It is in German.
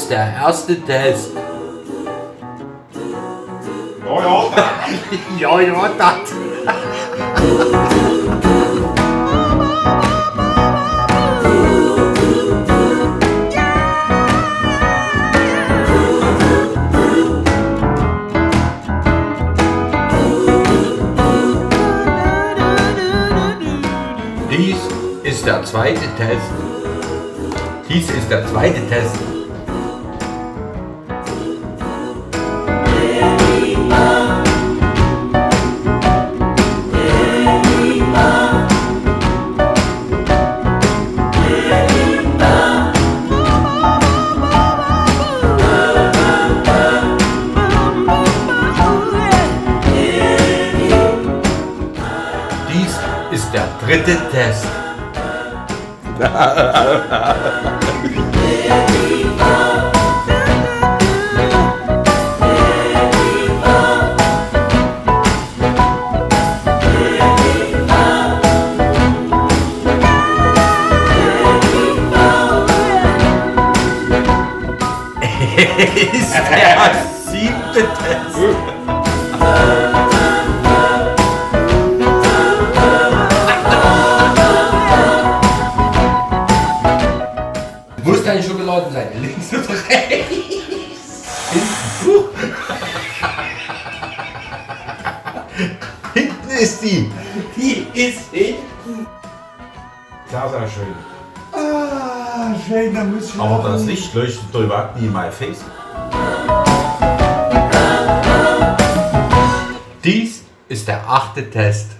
ist der erste Test. Oh ja. Ja, ja, das. Dies ist der zweite Test. Dies ist der zweite Test. Dies ist der dritte Test. Ist der siebte Test. Muss keine Schokolade sein, links oder rechts? Hinten ist die. Die ist hinten. Sehr, sehr schön. Ah, schön, da muss ich. Aber das Licht leuchtet doch überhaupt nie in mein Face. Dies ist der achte Test.